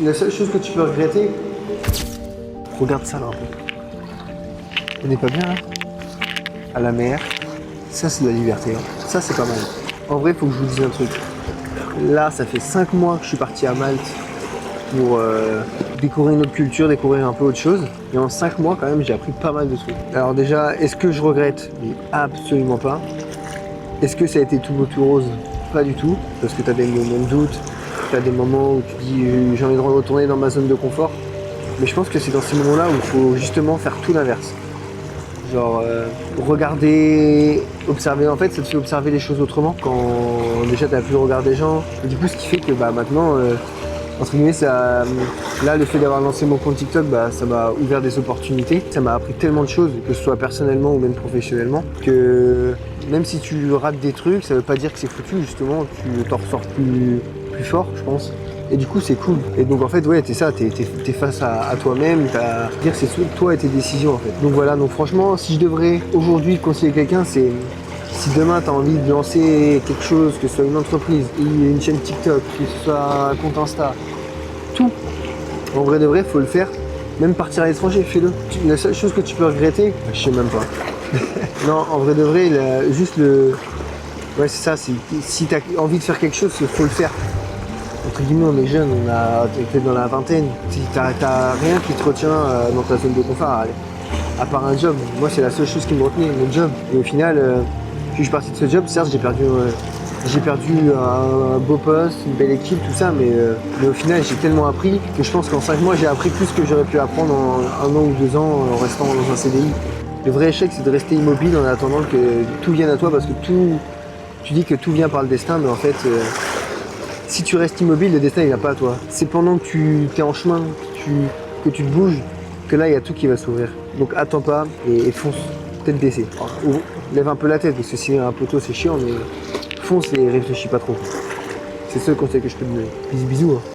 La seule chose que tu peux regretter, regarde ça là un peu. On n'est pas bien là? À la mer, ça c'est de la liberté. Hein. Ça c'est pas mal. En vrai, faut que je vous dise un truc. Là, ça fait 5 mois que je suis parti à Malte pour découvrir une autre culture, découvrir un peu autre chose. Et en 5 mois, quand même, j'ai appris pas mal de trucs. Alors déjà, est-ce que je regrette? Mais absolument pas. Est-ce que ça a été tout beau tout rose? Pas du tout, parce que tu as des moments de doute, tu as des moments où tu dis j'ai envie de retourner dans ma zone de confort. Mais je pense que c'est dans ces moments-là où il faut justement faire tout l'inverse. Genre regarder, observer, en fait ça te fait observer les choses autrement quand déjà t'as plus le regard des gens. Et du coup ce qui fait que maintenant, entre guillemets, ça, là le fait d'avoir lancé mon compte TikTok, ça m'a ouvert des opportunités. Ça m'a appris tellement de choses, que ce soit personnellement ou même professionnellement, que même si tu rates des trucs, ça veut pas dire que c'est foutu, justement, tu t'en ressors plus fort, je pense. Et du coup, c'est cool. Et donc, en fait, ouais, t'es face à toi-même, dire c'est toi et tes décisions, en fait. Donc voilà, donc franchement, si je devrais aujourd'hui conseiller quelqu'un, c'est si demain t'as envie de lancer quelque chose, que ce soit une entreprise, une chaîne TikTok, que ce soit un compte Insta, tout, en vrai de vrai, faut le faire. Même partir à l'étranger, fais-le. La seule chose que tu peux regretter, je sais même pas. Non, en vrai de vrai, juste le... Ouais, c'est ça, si t'as envie de faire quelque chose, faut le faire. Entre guillemets, on est jeune, t'es dans la vingtaine, t'as rien qui te retient dans ta zone de confort, à part un job. Moi, c'est la seule chose qui me retenait, mon job. Et au final, je suis parti de ce job, certes, j'ai perdu un beau poste, une belle équipe, tout ça, mais au final, j'ai tellement appris que je pense qu'en 5 mois, j'ai appris plus que j'aurais pu apprendre en 1 an ou 2 ans en restant dans un CDI. Le vrai échec, c'est de rester immobile en attendant que tout vienne à toi, parce que tu dis que tout vient par le destin, mais en fait... si tu restes immobile, le destin il vient pas à toi. C'est pendant que tu es en chemin, que tu te bouges, que là il y a tout qui va s'ouvrir. Donc attends pas et fonce, tête baissée. Lève un peu la tête parce que sinon un poteau c'est chiant, mais fonce et réfléchis pas trop. C'est le seul conseil que je peux te donner. Bisous bisous. Hein.